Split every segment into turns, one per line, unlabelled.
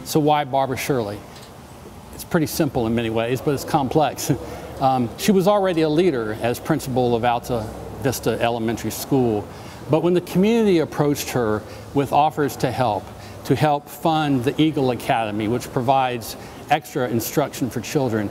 So why Barbara Shirley? It's pretty simple in many ways, but it's complex. She was already a leader as principal of Alta Vista Elementary School, but when the community approached her with offers to help fund the Eagle Academy, which provides extra instruction for children,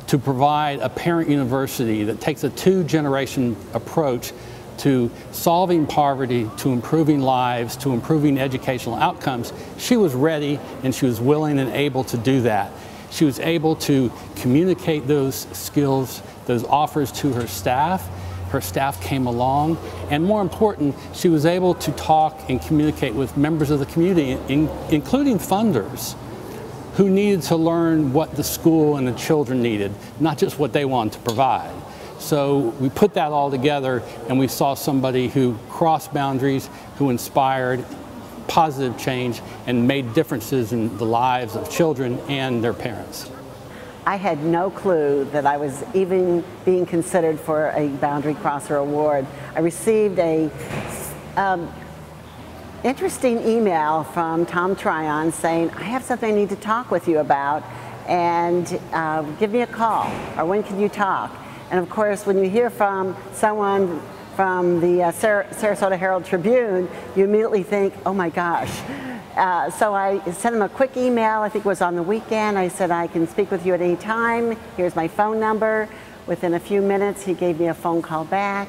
to provide a parent university that takes a two-generation approach to solving poverty, to improving lives, to improving educational outcomes, she was ready and she was willing and able to do that. She was able to communicate those skills, those offers to her staff. Her staff came along, and more important, she was able to talk and communicate with members of the community, including funders, who needed to learn what the school and the children needed, not just what they wanted to provide. So we put that all together, and we saw somebody who crossed boundaries, who inspired positive change and made differences in the lives of children and their parents.
I had no clue that I was even being considered for a Boundary Crosser Award. I received a interesting email from Tom Tryon saying, I have something I need to talk with you about, and give me a call, or when can you talk? And of course, when you hear from someone from the Sarasota Herald Tribune, you immediately think, oh my gosh. So I sent him a quick email. I think it was on the weekend. I said, I can speak with you at any time. Here's my phone number. Within a few minutes, he gave me a phone call back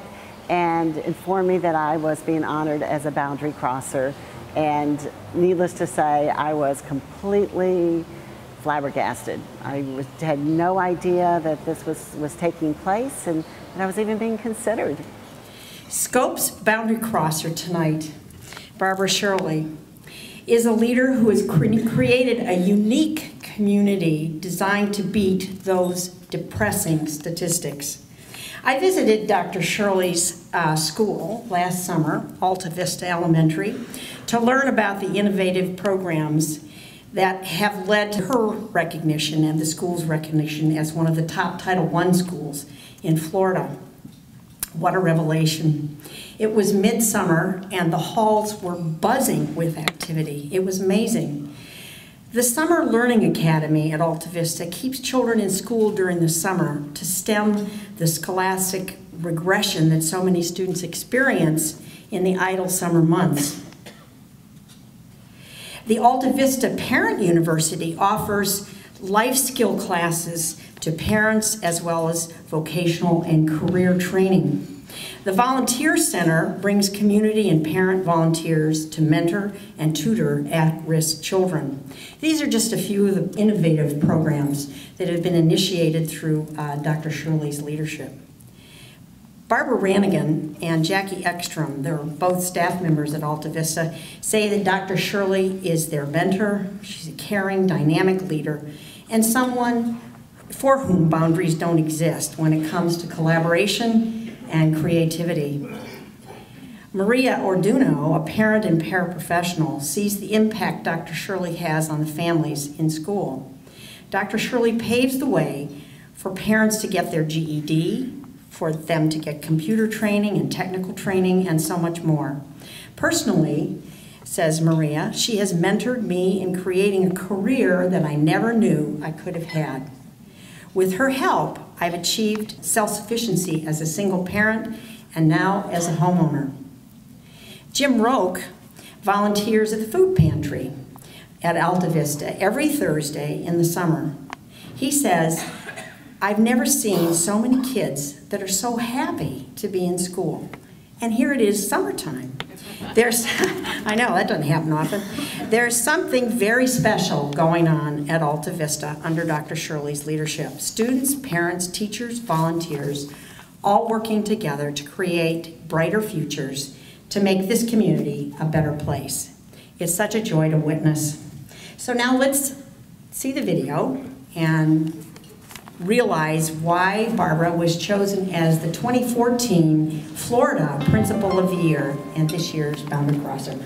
and informed me that I was being honored as a boundary crosser. And needless to say, I was completely flabbergasted. I had no idea that this was taking place and that I was even being considered.
Scope's boundary crosser tonight, Barbara Shirley, is a leader who has created a unique community designed to beat those depressing statistics. I visited Dr. Shirley's school last summer, Alta Vista Elementary, to learn about the innovative programs that have led to her recognition and the school's recognition as one of the top Title I schools in Florida. What a revelation. It was midsummer and the halls were buzzing with activity. It was amazing. The Summer Learning Academy at Alta Vista keeps children in school during the summer to stem the scholastic regression that so many students experience in the idle summer months. The Alta Vista Parent University offers life skill classes to parents as well as vocational and career training. The Volunteer Center brings community and parent volunteers to mentor and tutor at-risk children. These are just a few of the innovative programs that have been initiated through Dr. Shirley's leadership. Barbara Rannigan and Jackie Ekstrom, they're both staff members at Alta Vista, say that Dr. Shirley is their mentor. She's a caring, dynamic leader, and someone for whom boundaries don't exist when it comes to collaboration and creativity. Maria Orduno, a parent and paraprofessional, sees the impact Dr. Shirley has on the families in school. Dr. Shirley paves the way for parents to get their GED, for them to get computer training and technical training, and so much more. Personally, says Maria, she has mentored me in creating a career that I never knew I could have had. With her help, I've achieved self-sufficiency as a single parent and now as a homeowner. Jim Roque volunteers at the food pantry at Alta Vista every Thursday in the summer. He says, I've never seen so many kids that are so happy to be in school. And here it is summertime. I know, that doesn't happen often. There's something very special going on at Alta Vista under Dr. Shirley's leadership. Students, parents, teachers, volunteers, all working together to create brighter futures to make this community a better place. It's such a joy to witness. So now let's see the video and realize why Barbara was chosen as the 2014 Florida Principal of the Year and this year's Boundary Crosser.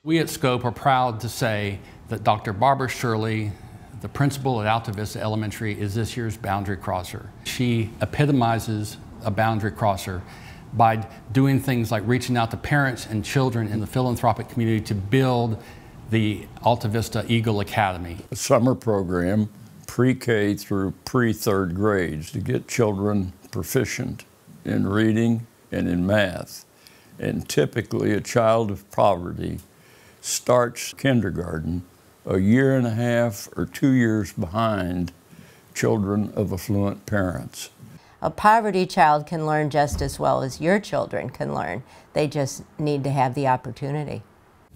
We at Scope are proud to say that Dr. Barbara Shirley, the principal at Alta Vista Elementary, is this year's boundary crosser. She epitomizes a boundary crosser by doing things like reaching out to parents and children in the philanthropic community to build the Alta Vista Eagle Academy.
A summer program, pre-K through pre-3rd grades, to get children proficient in reading and in math. And typically a child of poverty starts kindergarten a year and a half or 2 years behind children of affluent parents.
A poverty child can learn just as well as your children can learn. They just need to have the opportunity.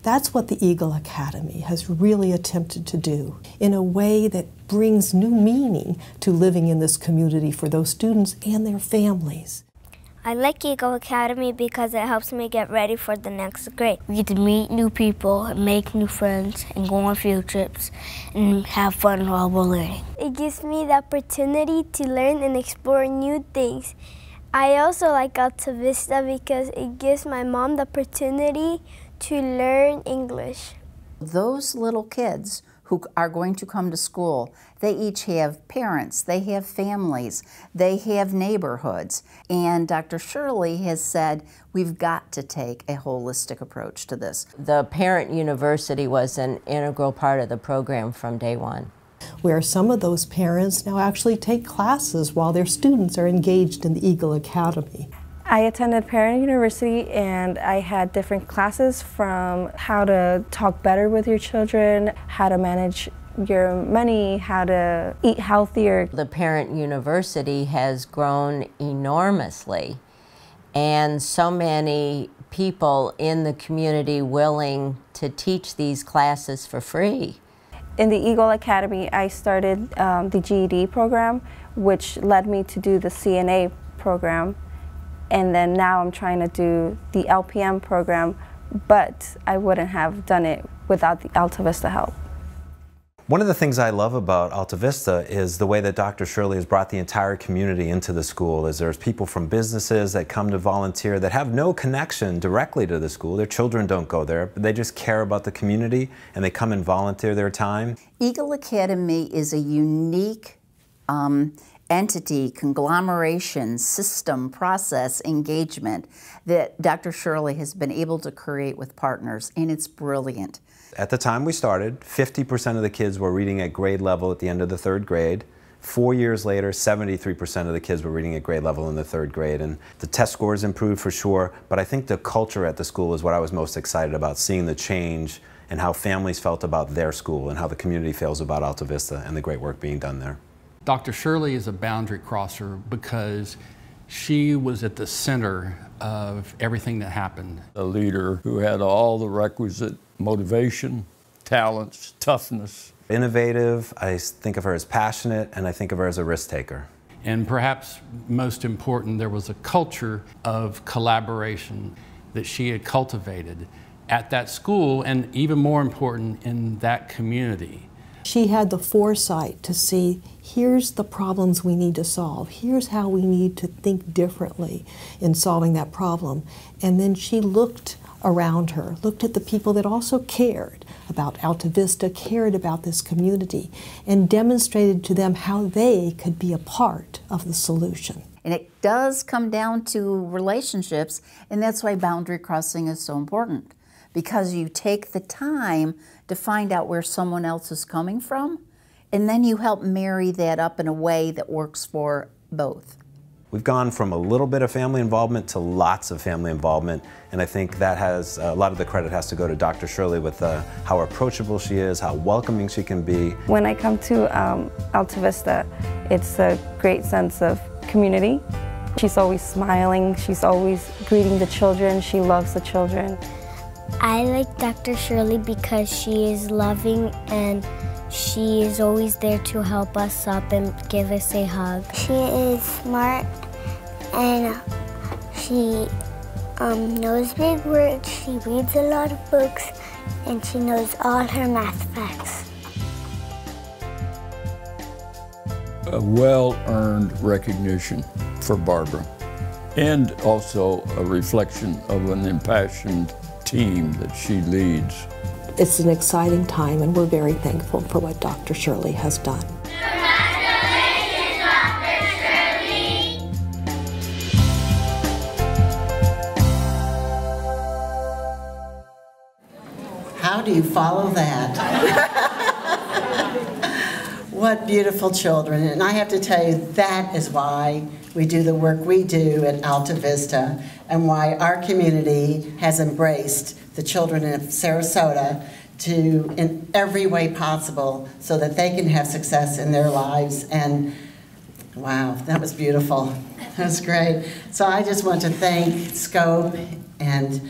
That's what the Eagle Academy has really attempted to do in a way that brings new meaning to living in this community for those students and their families.
I like Eagle Academy because it helps me get ready for the next grade. We get to meet new people, and make new friends, and go on field trips, and have fun while we're learning. It gives me the opportunity to learn and explore new things. I also like Alta Vista because it gives my mom the opportunity to learn English.
Those little kids who are going to come to school, they each have parents, they have families, they have neighborhoods. And Dr. Shirley has said, we've got to take a holistic approach to this.
The Parent University was an integral part of the program from day one.
Where some of those parents now actually take classes while their students are engaged in the Eagle Academy.
I attended Parent University and I had different classes from how to talk better with your children, how to manage your money, how to eat healthier.
The Parent University has grown enormously, and so many people in the community willing to teach these classes for free.
In the Eagle Academy, I started the GED program, which led me to do the CNA program. And then now I'm trying to do the LPM program, but I wouldn't have done it without the Alta Vista help.
One of the things I love about Alta Vista is the way that Dr. Shirley has brought the entire community into the school. There's people from businesses that come to volunteer that have no connection directly to the school. Their children don't go there, but they just care about the community and they come and volunteer their time.
Eagle Academy is a unique entity, conglomeration, system, process, engagement that Dr. Shirley has been able to create with partners, and it's brilliant.
At the time we started, 50% of the kids were reading at grade level at the end of the 3rd grade. 4 years later, 73% of the kids were reading at grade level in the 3rd grade, and the test scores improved for sure, but I think the culture at the school is what I was most excited about, seeing the change and how families felt about their school and how the community feels about Alta Vista and the great work being done there.
Dr. Shirley is a boundary crosser because she was at the center of everything that happened.
A leader who had all the requisite motivation, talents, toughness.
Innovative, I think of her as passionate, and I think of her as a risk taker.
And perhaps most important, there was a culture of collaboration that she had cultivated at that school, and even more important, in that community.
She had the foresight to see, here's the problems we need to solve. Here's how we need to think differently in solving that problem. And then she looked around her, looked at the people that also cared about Alta Vista, cared about this community, and demonstrated to them how they could be a part of the solution.
And it does come down to relationships, and that's why boundary crossing is so important. Because you take the time to find out where someone else is coming from, and then you help marry that up in a way that works for both.
We've gone from a little bit of family involvement to lots of family involvement, and I think that has, a lot of the credit has to go to Dr. Shirley with how approachable she is, how welcoming she can be.
When I come to Alta Vista, it's a great sense of community. She's always smiling, she's always greeting the children, she loves the children.
I like Dr. Shirley because she is loving and she is always there to help us up and give us a hug. She is smart and she knows big words, she reads a lot of books, and she knows all her math facts.
A well-earned recognition for Barbara, and also a reflection of an impassioned team that she leads.
It's an exciting time, and we're very thankful for what Dr. Shirley has done.
Congratulations, Dr. Shirley!
How do you follow that? What beautiful children. And I have to tell you, that is why we do the work we do at Alta Vista, and why our community has embraced the children of Sarasota to, in every way possible, so that they can have success in their lives. And wow, that was beautiful. That was great. So I just want to thank Scope and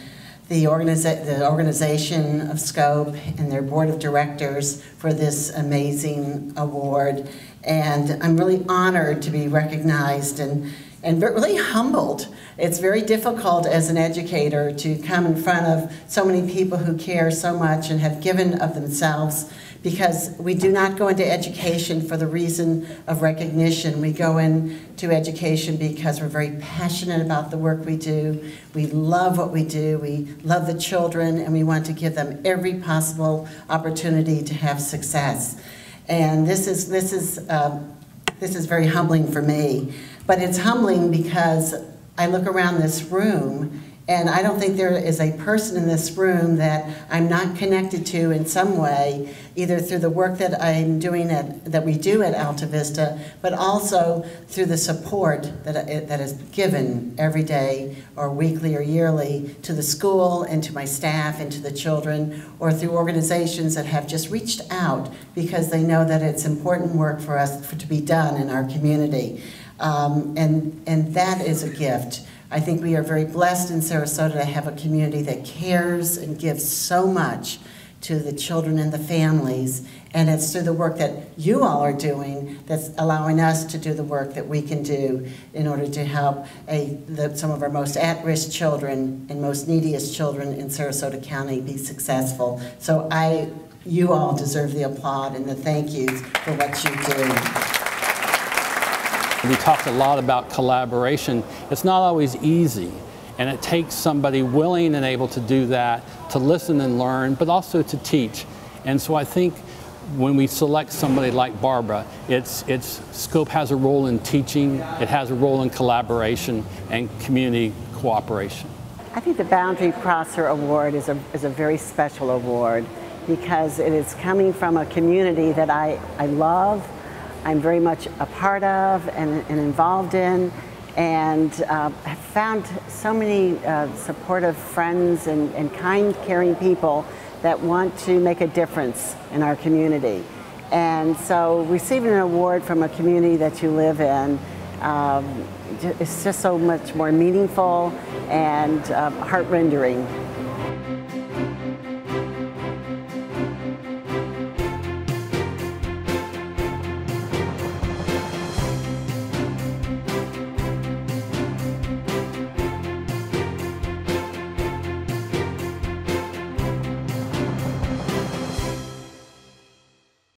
the organization of Scope and their board of directors for this amazing award. And I'm really honored to be recognized and really humbled. It's very difficult as an educator to come in front of so many people who care so much and have given of themselves, because we do not go into education for the reason of recognition. We go into education because we're very passionate about the work we do. We love what we do. We love the children, and we want to give them every possible opportunity to have success. And this is very humbling for me. But it's humbling because I look around this room, and I don't think there is a person in this room that I'm not connected to in some way, either through the work that I'm doing that we do at Alta Vista, but also through the support that is given every day or weekly or yearly to the school and to my staff and to the children, or through organizations that have just reached out because they know that it's important work for us to be done in our community. And that is a gift. I think we are very blessed in Sarasota to have a community that cares and gives so much to the children and the families, and it's through the work that you all are doing that's allowing us to do the work that we can do in order to help some of our most at-risk children and most neediest children in Sarasota County be successful. So you all deserve the applaud and the thank yous for what you do.
We talked a lot about collaboration. It's not always easy, and it takes somebody willing and able to do that, to listen and learn, but also to teach. And so I think when we select somebody like Barbara, Scope has a role in teaching, it has a role in collaboration and community cooperation.
I think the Boundary Crosser Award is a very special award because it is coming from a community that I love, I'm very much a part of and involved in, and have found so many supportive friends and kind, caring people that want to make a difference in our community. And so receiving an award from a community that you live in is just so much more meaningful and heart-rendering.